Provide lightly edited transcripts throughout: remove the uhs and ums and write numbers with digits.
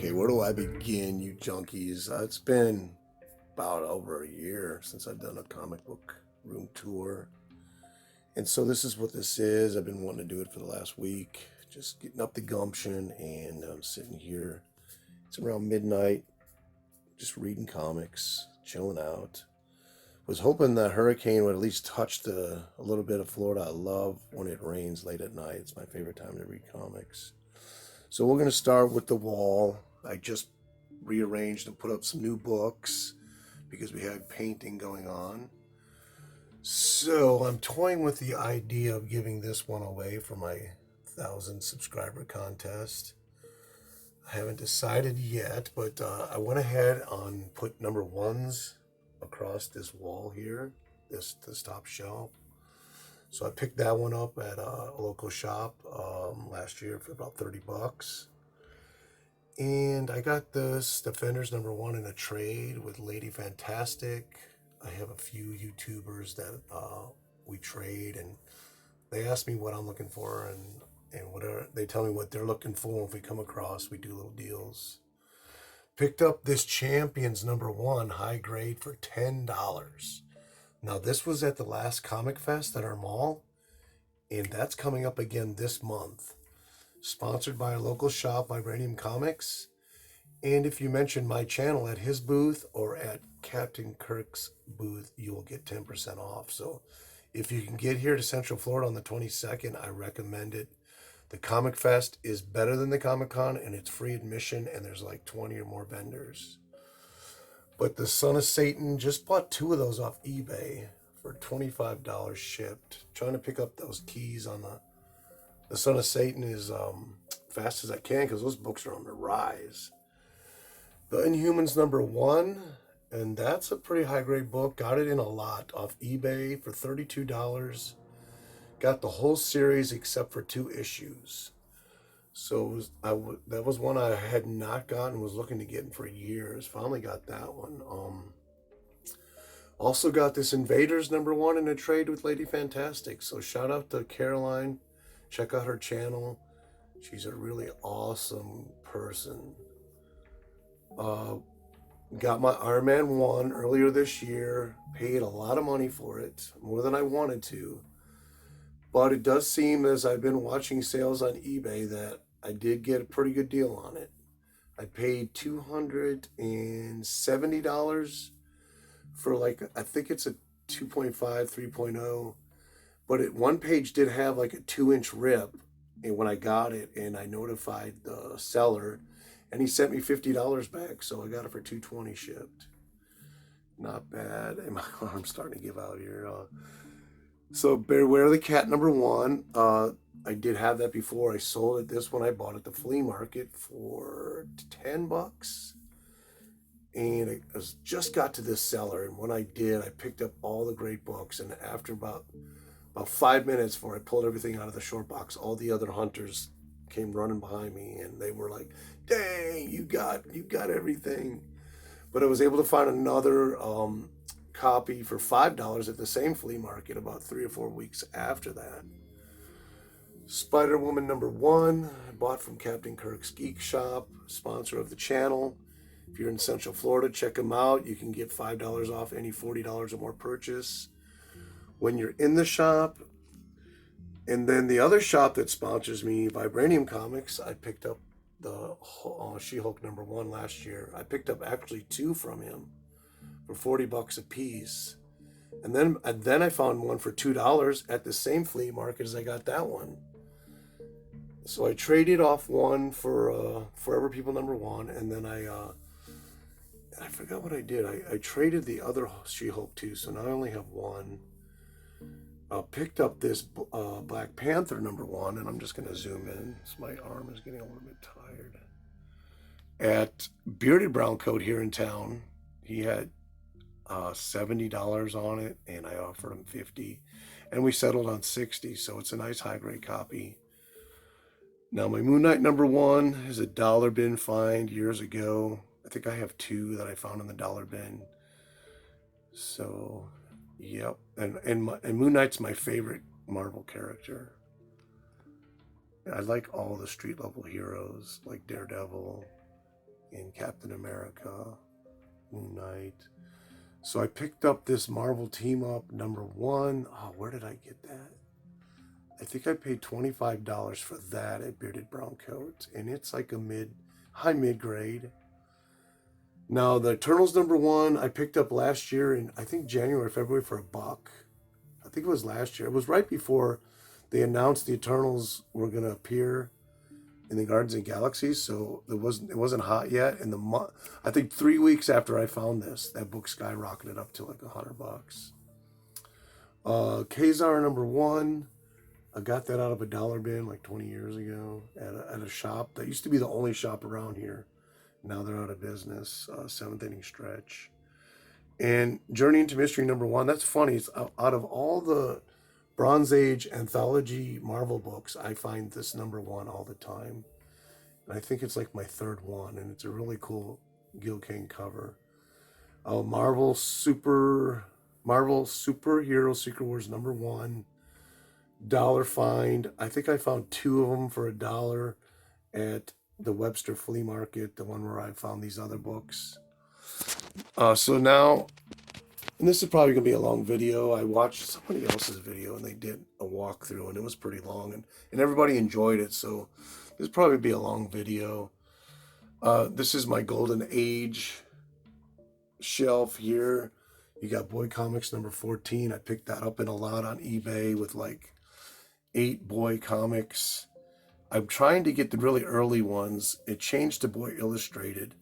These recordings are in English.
Okay, where do I begin, you junkies? It's been about over a year since I've done a comic book room tour. And so this is what this is. I've been wanting to do it for the last week. Just getting up the gumption, and I'm sitting here. It's around midnight, just reading comics, chilling out. Was hoping the hurricane would at least touch a little bit of Florida. I love when it rains late at night. It's my favorite time to read comics. So we're going to start with the wall. I just rearranged and put up some new books because we had painting going on. So I'm toying with the idea of giving this one away for my 1,000 subscriber contest. I haven't decided yet, but I went ahead and put number ones across this wall here, this top shelf. So I picked that one up at a local shop last year for about $30. And I got this Defenders number one in a trade with Lady Fantastic. I have a few YouTubers that we trade, and they ask me what I'm looking for, and whatever they tell me what they're looking for. If we come across, we do little deals. Picked up this Champions number one high grade for $10. Now, this was at the last Comic Fest at our mall, and that's coming up again this month. Sponsored by a local shop, Vibranium Comics. And if you mention my channel at his booth or at Captain Kirk's booth, you will get 10% off. So if you can get here to Central Florida on the 22nd, I recommend it. The Comic Fest is better than the Comic-Con, and it's free admission, and there's like 20 or more vendors. But the Son of Satan, just bought 2 of those off eBay for $25 shipped. Trying to pick up those keys on the Son of Satan as fast as I can, because those books are on the rise. The Inhumans number one, and that's a pretty high grade book. Got it in a lot off eBay for $32. Got the whole series except for 2 issues. So that was one I had not gotten, was looking to get for years. Finally got that one. Also got this Invaders number one in a trade with Lady Fantastic. So shout out to Caroline. Check out her channel. She's a really awesome person. Got my Iron Man 1 earlier this year. Paid a lot of money for it, more than I wanted to. But it does seem, as I've been watching sales on eBay, that I did get a pretty good deal on it. I paid $270 for I think it's a 2.5, 3.0. But one page did have like a 2-inch rip, and when I got it, and I notified the seller, and he sent me $50 back, so I got it for $220 shipped. Not bad. And my arm's starting to give out here. So Beware the Cat number one. I did have that before. I sold it. This one I bought at the flea market for $10. And I just got to this seller, and when I did, I picked up all the great books, and after about 5 minutes before I pulled everything out of the short box, all the other hunters came running behind me, and they were like, dang, you got everything. But I was able to find another copy for $5 at the same flea market about 3 or 4 weeks after that. Spider-Woman number one, I bought from Captain Kirk's Geek Shop, sponsor of the channel. If you're in Central Florida, check them out. You can get $5 off any $40 or more purchase when you're in the shop. And then the other shop that sponsors me, Vibranium Comics, I picked up the She-Hulk number one last year. I picked up actually 2 from him for $40 a piece. And then I found one for $2 at the same flea market as I got that one. So I traded off one for Forever People number one, and then I forgot what I did. I traded the other She-Hulk too, so now I only have one. Picked up this Black Panther number one, and I'm just going to zoom in. So my arm is getting a little bit tired. At Bearded Brown Coat here in town, he had $70 on it, and I offered him $50, and we settled on $60. So it's a nice high grade copy. Now my Moon Knight number one is a dollar bin find years ago. I think I have 2 that I found in the dollar bin. So, yep. And Moon Knight's my favorite Marvel character. I like all the street level heroes like Daredevil, and Captain America, Moon Knight. So I picked up this Marvel Team Up #1. Oh, where did I get that? I think I paid $25 for that at Bearded Brown Coat, and it's like a high mid grade. Now the Eternals #1 I picked up last year in, I think, January, February for $1. I think it was last year. It was right before they announced the Eternals were going to appear in the Guardians of the Galaxy, so it wasn't hot yet. And I think 3 weeks after I found this, that book skyrocketed up to like $100. Kazar #1, I got that out of a dollar bin like 20 years ago at a shop that used to be the only shop around here. Now they're out of business. 7th Inning Stretch. And Journey into Mystery #1. That's funny. It's out of all the Bronze Age anthology Marvel books, I find this #1 all the time. And I think it's like my third one, and it's a really cool Gil Kane cover. Marvel Superhero Secret Wars #1. Dollar find. I think I found 2 of them for $1 at the Webster Flea Market, the one where I found these other books. So now, and this is probably going to be a long video. I watched somebody else's video, and they did a walkthrough, and it was pretty long, and everybody enjoyed it, so this will probably be a long video. This is my Golden Age shelf here. You got Boy Comics #14. I picked that up in a lot on eBay with like 8 Boy Comics. I'm trying to get the really early ones. It changed to Boy Illustrated,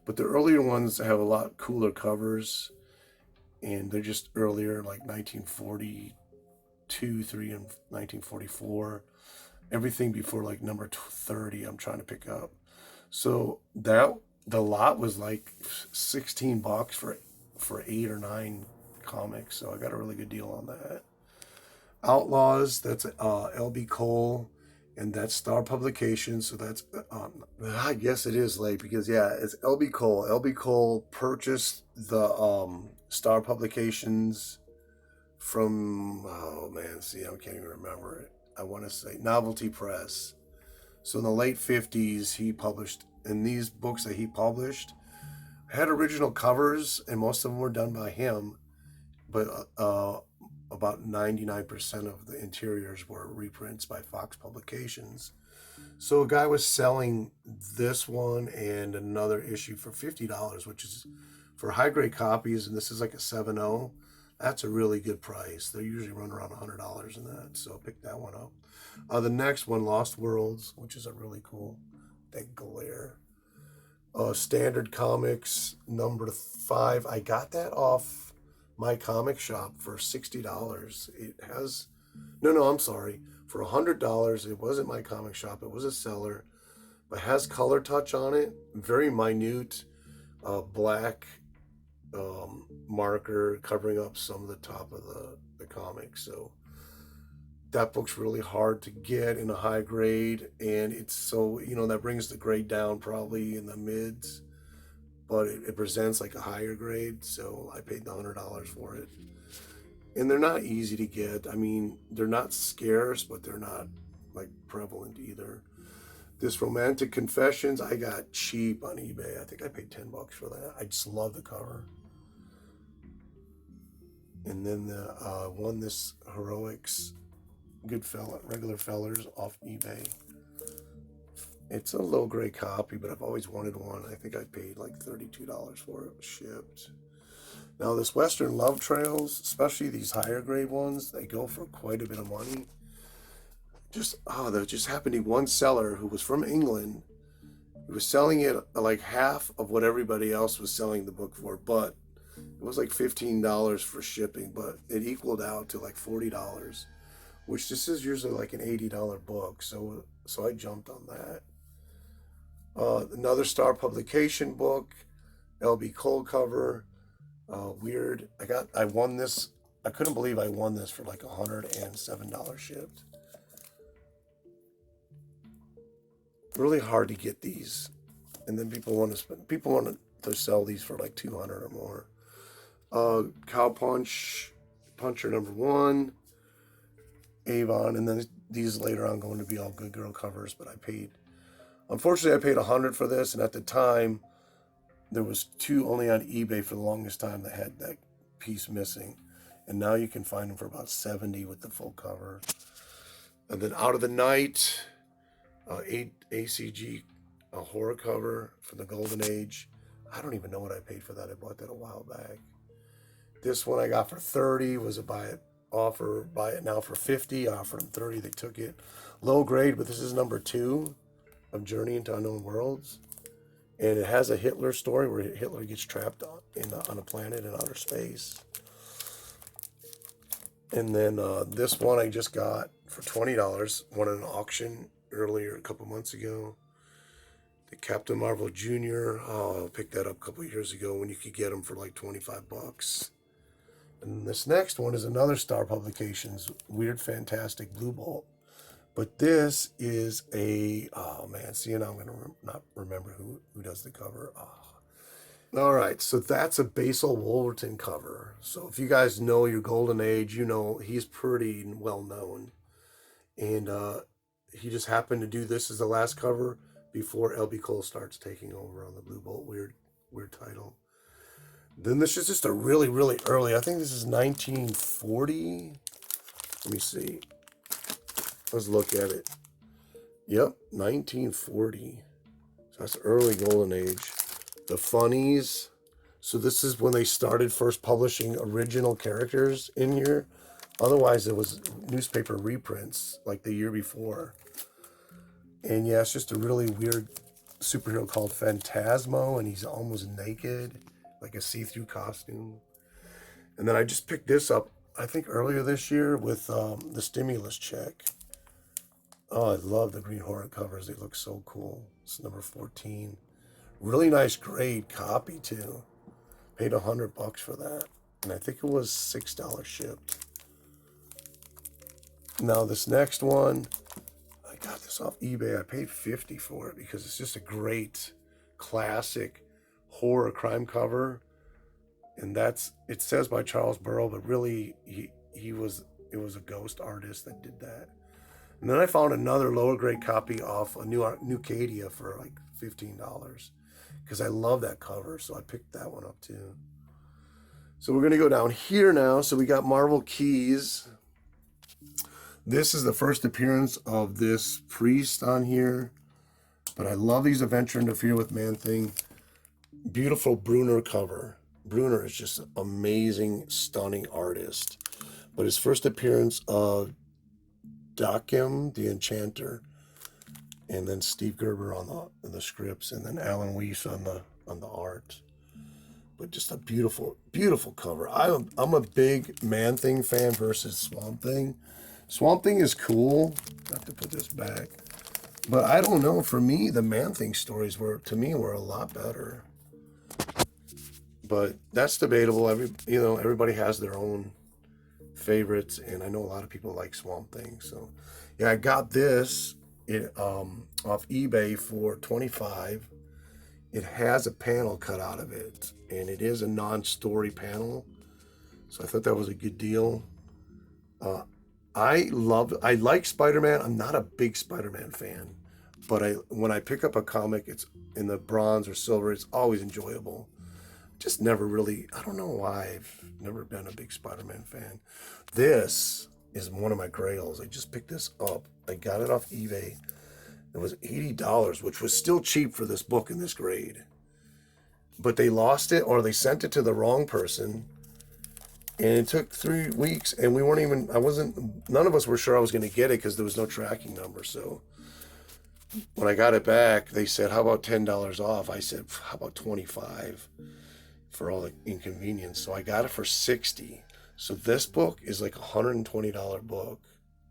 but the earlier ones have a lot cooler covers, and they're just earlier, like 1942, 3, and 1944. Everything before like number 30 I'm trying to pick up. So the lot was like $16 for 8 or 9 comics, so I got a really good deal on that. Outlaws, that's LB Cole, and that's Star Publications. So that's I guess it is late because yeah, it's LB Cole. LB Cole purchased the Star Publications from, oh man, see, I can't even remember it. I want to say Novelty Press. So in the late 50s, he published, and these books that he published had original covers, and most of them were done by him, but about 99% of the interiors were reprints by Fox Publications. So a guy was selling this one and another issue for $50, which is for high-grade copies, and this is like a 7.0. That's a really good price. They usually run around $100 in that, so pick that one up. The next one, Lost Worlds, which is a really cool, that glare. Standard Comics #5. I got that off my comic shop for $60. It has, no, I'm sorry, for $100. It wasn't my comic shop. It was a seller, but has color touch on it. Very minute, black marker covering up some of the top of the comic. So that book's really hard to get in a high grade, and it's so, that brings the grade down probably in the mids, but it presents like a higher grade, so I paid the $100 for it. And they're not easy to get. I mean, they're not scarce, but they're not like prevalent either. This Romantic Confessions, I got cheap on eBay. I think I paid $10 for that. I just love the cover. And then this Heroics Regular Fellers off eBay. It's a low grade copy, but I've always wanted one. I think I paid like $32 for it, shipped. Now this Western Love Trails, especially these higher grade ones, they go for quite a bit of money. There just happened to be one seller who was from England. He was selling it like half of what everybody else was selling the book for, but it was like $15 for shipping, but it equaled out to like $40, which this is usually like an $80 book. So I jumped on that. Another Star Publication book, LB Cole cover. Weird. I won this. I couldn't believe I won this for like $107 shipped. Really hard to get these, and then people want to sell these for like $200 or more. Cow Puncher #1, Avon, and then these later on going to be all Good Girl covers. But unfortunately I paid $100 for this, and at the time There was two only on eBay for the longest time that had that piece missing. And now you can find them for about 70 with the full cover. And then Out of the Night, ACG, a horror cover from the Golden Age. I don't even know what I paid for that. I bought that a while back. This one I got for 30, was a buy it now for 50. I offered them 30, they took it. Low grade, but this is number 2 of Journey into Unknown Worlds. And it has a Hitler story where Hitler gets trapped on a planet in outer space. And then this one I just got for $20, won at an auction earlier, a couple months ago. The Captain Marvel Jr. I picked that up a couple years ago when you could get them for like 25 bucks. And this next one is another Star Publications Weird Fantastic Blue Bolt. But this is a, oh man, see, now I'm going to not remember who does the cover. Oh. All right, so that's a Basil Wolverton cover. So if you guys know your Golden Age, you know he's pretty well known. And he just happened to do this as the last cover before L.B. Cole starts taking over on the Blue Bolt. Weird title. Then this is just a really, really early, I think this is 1940. Let me see. Let's look at it. Yep, 1940. So that's early Golden Age. The Funnies. So this is when they started first publishing original characters in here. Otherwise, it was newspaper reprints like the year before. And yeah, it's just a really weird superhero called Phantasmo, and he's almost naked, like a see-through costume. And then I just picked this up, I think earlier this year with the stimulus check. Oh, I love the Green Hornet covers. They look so cool. It's number 14. Really nice grade copy too. Paid $100 for that. And I think it was $6 shipped. Now this next one, I got this off eBay. I paid $50 for it because it's just a great classic horror crime cover. And it says by Charles Burrow, but really it was a ghost artist that did that. And then I found another lower grade copy off a new Cadia for like $15 because I love that cover. So I picked that one up too. So we're going to go down here now. So we got Marvel Keys. This is the first appearance of this priest on here. But I love these Adventure Interfere with Man-Thing. Beautiful Brunner cover. Brunner is just an amazing, stunning artist. But his first appearance of Dakim, the Enchanter, and then Steve Gerber on the scripts, and then Alan Weiss on the art. But just a beautiful, beautiful cover. I'm a big Man-Thing fan versus Swamp Thing. Swamp Thing is cool. I have to put this back. But I don't know. For me, the Man-Thing stories were a lot better. But that's debatable. Everybody has their own favorites, and I know a lot of people like Swamp Thing. So yeah, I got this off eBay for $25. It has a panel cut out of it, and it is a non-story panel, so I thought that was a good deal. I like Spider-Man. I'm not a big Spider-Man fan, but when I pick up a comic, it's in the bronze or silver, it's always enjoyable. Just never really, I don't know why I've never been a big Spider-Man fan. This is one of my grails. I just picked this up. I got it off eBay. It was $80, which was still cheap for this book in this grade. But they lost it, or they sent it to the wrong person. And it took 3 weeks, and none of us were sure I was going to get it because there was no tracking number. So when I got it back, they said, how about $10 off? I said, how about $25 for all the inconvenience? So I got it for $60. So this book is like a $120 book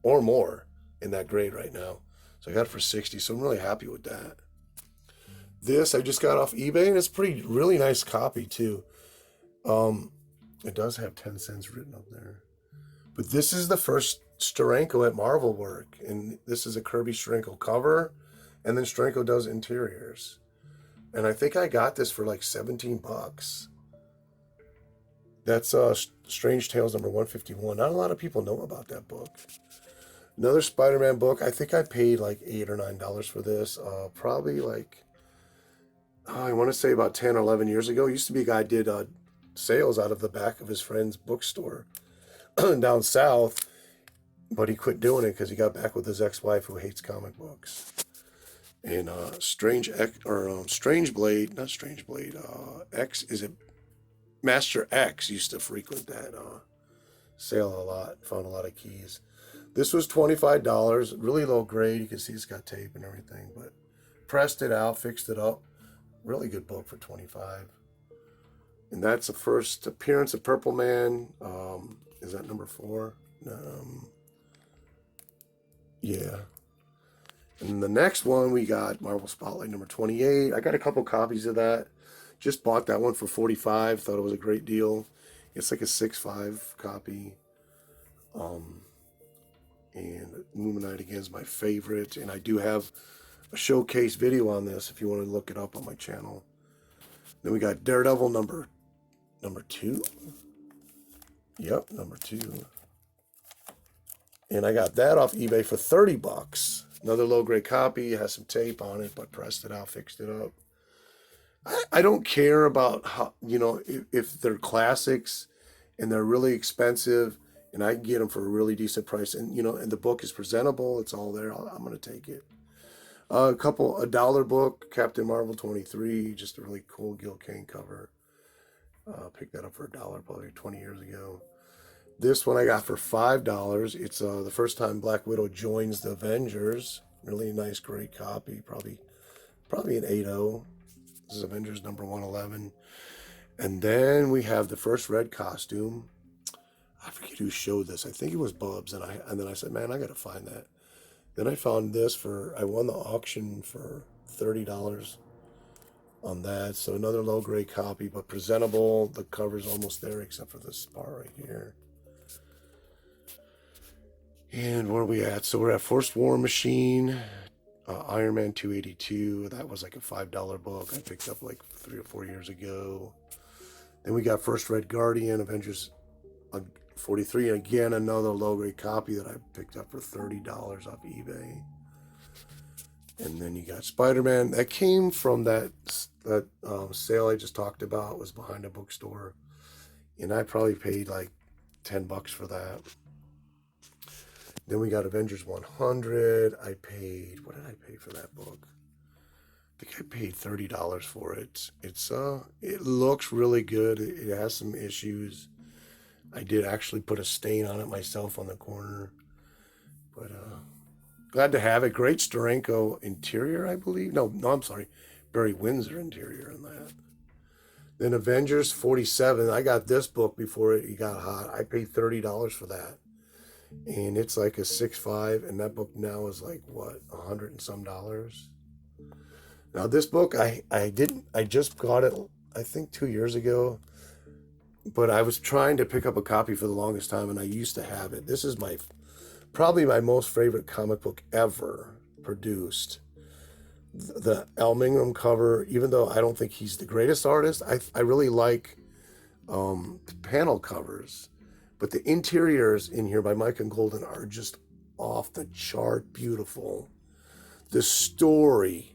or more in that grade right now. So I got it for $60. So I'm really happy with that. This I just got off eBay, and it's really nice copy too. It does have 10 cents written up there. But this is the first Steranko at Marvel work. And this is a Kirby Steranko cover. And then Steranko does interiors. And I think I got this for like $17. That's Strange Tales number 151. Not a lot of people know about that book. Another Spider-Man book. I think I paid like $8 or $9 for this. Probably like I want to say about 10 or 11 years ago. Used to be a guy did sales out of the back of his friend's bookstore down south, but he quit doing it because he got back with his ex-wife who hates comic books. And Strange Blade, not Strange Blade, X, is it Master X used to frequent that sale a lot, found a lot of keys. This was $25, really low grade. You can see it's got tape and everything, but pressed it out, fixed it up. Really good book for 25. And that's the first appearance of Purple Man. Is that number 4? Yeah. And the next one, we got Marvel Spotlight number 28. I got a couple copies of that. Just bought that one for 45. Thought it was a great deal. It's like a 6.5 copy. And Luminite again is my favorite. And I do have a showcase video on this if you want to look it up on my channel. Then we got Daredevil number 2. Yep, number 2. And I got that off eBay for $30. Another low-grade copy. It has some tape on it, but pressed it out, fixed it up. I don't care about how, if they're classics and they're really expensive and I can get them for a really decent price. And, and the book is presentable. It's all there. I'm going to take it. A $1 book, Captain Marvel 23, just a really cool Gil Kane cover. Picked that up for $1 probably 20 years ago. This one I got for $5. It's the first time Black Widow joins the Avengers. Really nice, great copy. Probably an 8.0. This is Avengers number 111. And then we have the first red costume. I forget who showed this. I think it was Bubs. And then I said, man, I got to find that. Then I found this I won the auction for $30 on that. So another low grade copy, but presentable. The cover's almost there except for this part right here. And where are we at? So we're at First War Machine, Iron Man 282. That was like a $5 book I picked up like 3 or 4 years ago. Then we got First Red Guardian, Avengers 43. And again, another low-grade copy that I picked up for $30 off eBay. And then you got Spider-Man. That came from that sale I just talked about. It was behind a bookstore. And I probably paid like $10 for that. Then we got Avengers 100. What did I pay for that book? I think I paid $30 for it. It looks really good. It has some issues. I did actually put a stain on it myself on the corner. But glad to have it. Great Steranko interior, I believe. No, I'm sorry. Barry Windsor interior in that. Then Avengers 47. I got this book before it got hot. I paid $30 for that. And it's like a 6.5, and that book now is like what, $100 and some. Now this book I just got it I think 2 years ago, but I was trying to pick up a copy for the longest time, and I used to have it. This is probably my most favorite comic book ever produced. The aluminum cover, even though I don't think he's the greatest artist, I really like the panel covers. But the interiors in here by Mike and Golden are just off the chart beautiful. The story,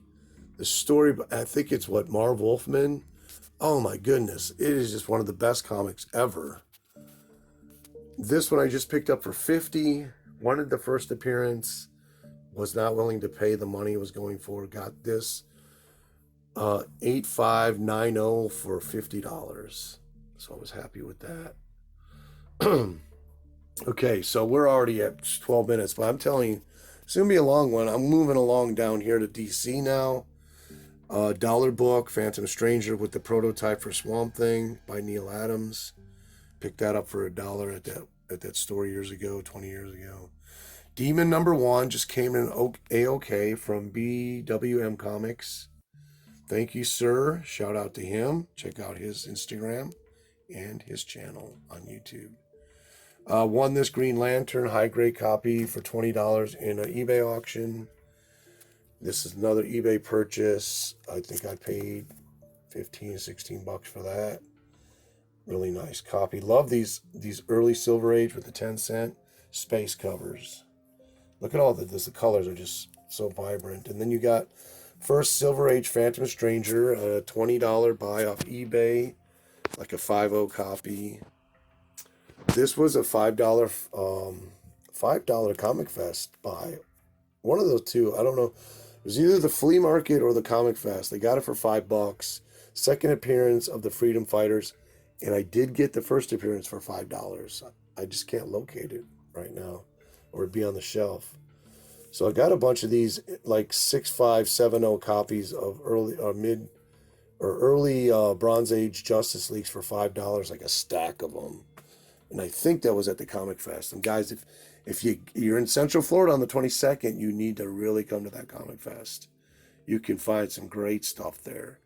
I think it's Marv Wolfman. Oh my goodness, it is just one of the best comics ever. This one I just picked up for $50. Wanted the first appearance, was not willing to pay the money it was going for. Got this 8590 for $50. So I was happy with that. Okay, so we're already at 12 minutes, but I'm telling you, it's going to be a long one. I'm moving along down here to DC now. Dollar book, Phantom Stranger with the prototype for Swamp Thing by Neil Adams. Picked that up for $1 at that store 20 years ago. Demon number 1 just came in A-OK from BWM Comics. Thank you, sir. Shout out to him. Check out his Instagram and his channel on YouTube. Won this Green Lantern high-grade copy for $20 in an eBay auction. This is another eBay purchase. I think I paid $15, $16 for that. Really nice copy. Love these early Silver Age with the 10-cent space covers. Look at all the colors are just so vibrant. And then you got First Silver Age Phantom Stranger, a $20 buy off eBay, like a 5.0 copy. This was a $5 Comic Fest buy. One of those two. I don't know. It was either the flea market or the Comic Fest. They got it for $5. Second appearance of the Freedom Fighters, and I did get the first appearance for $5. I just can't locate it right now, or it'd be on the shelf. So I got a bunch of these, like 6.5, 7.0 copies of early Bronze Age Justice Leagues for $5, like a stack of them. And I think that was at the Comic Fest. And guys, if you're in Central Florida on the 22nd, you need to really come to that Comic Fest. You can find some great stuff there.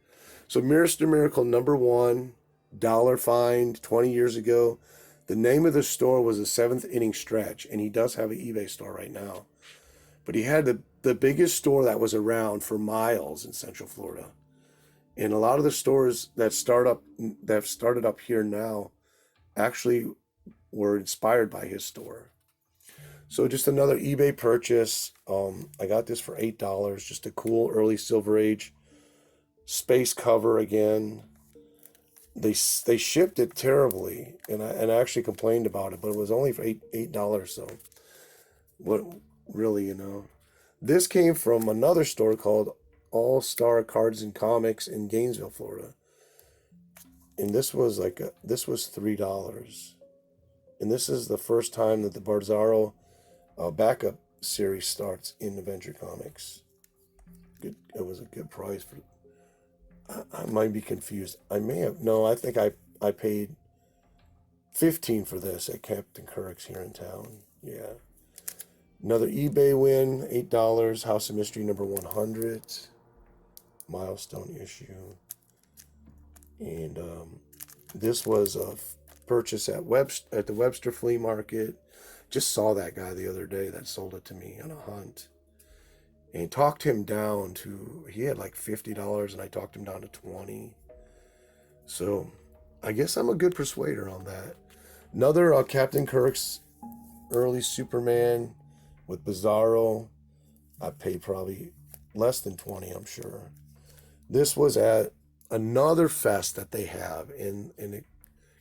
So Mr. Miracle #1, dollar find 20 years ago. The name of the store was the Seventh Inning Stretch, and he does have an eBay store right now. But he had the biggest store that was around for miles in Central Florida. And a lot of the stores that have started up here now actually were inspired by his store. So just another eBay purchase. I got this for $8. Just a cool early Silver Age space cover again. They shipped it terribly, and I actually complained about it, but it was only for $8. So what really, This came from another store called All Star Cards and Comics in Gainesville, Florida. And this was $3. And this is the first time that the Barzaro backup series starts in Adventure Comics. Good. It was a good price for. I might be confused. I think I paid $15 for this at Captain Kirk's here in town. Yeah. Another eBay win, $8. House of Mystery #100, milestone issue. And this was a purchase at the Webster Flea Market. Just saw that guy the other day that sold it to me on a hunt. And talked him down to, he had like $50, and I talked him down to $20. So I guess I'm a good persuader on that. Another Captain Kirk's early Superman with Bizarro. I paid probably less than $20, I'm sure. This was at another fest that they have, and it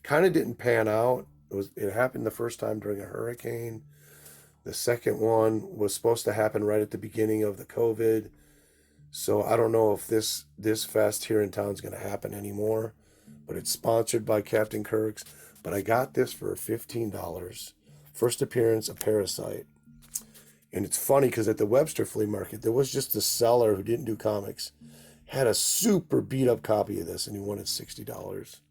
kind of didn't pan out. It happened the first time during a hurricane. The second one was supposed to happen right at the beginning of the COVID. So I don't know if this fest here in town is going to happen anymore, but it's sponsored by Captain Kirk's. But I got this for $15. First appearance, a Parasite. And it's funny because at the Webster Flea Market, there was just a seller who didn't do comics, had a super beat up copy of this, and he wanted $60.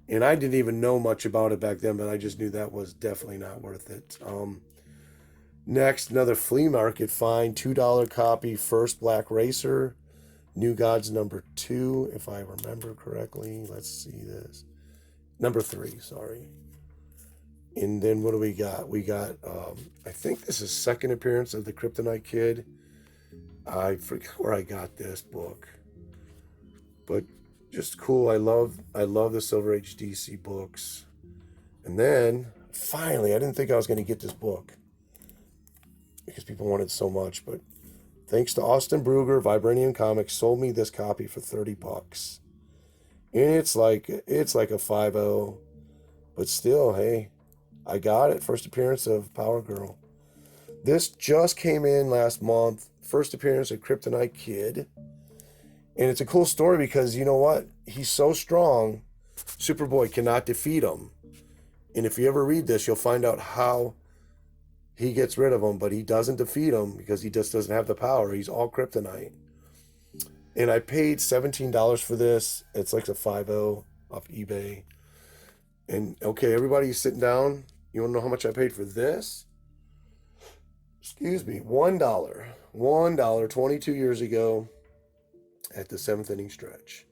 And I didn't even know much about it back then, but I just knew that was definitely not worth it. Next, another flea market find, $2 copy, First Black Racer, New Gods #2, if I remember correctly. Let's see this. #3, sorry. And then what do we got? We got, I think this is second appearance of the Kryptonite Kid. I forget where I got this book, but just cool. I love the Silver Age DC books. And then finally, I didn't think I was going to get this book because people wanted so much, but thanks to Austin Brugger, Vibranium Comics sold me this copy for $30. And it's like a 5.0, but still, hey, I got it. First appearance of Power Girl. This just came in last month. First appearance of Kryptonite Kid. And it's a cool story because you know what? He's so strong, Superboy cannot defeat him. And if you ever read this, you'll find out how he gets rid of him, but he doesn't defeat him because he just doesn't have the power. He's all kryptonite. And I paid $17 for this. It's like a 5.0 off eBay. And okay, everybody sitting down. You want to know how much I paid for this? Excuse me, $1. $1 22 years ago at the Seventh Inning Stretch.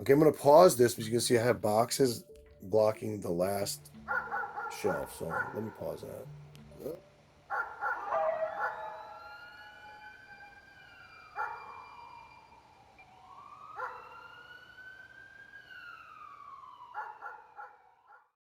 Okay, I'm going to pause this because you can see I have boxes blocking the last shelf. So let me pause that.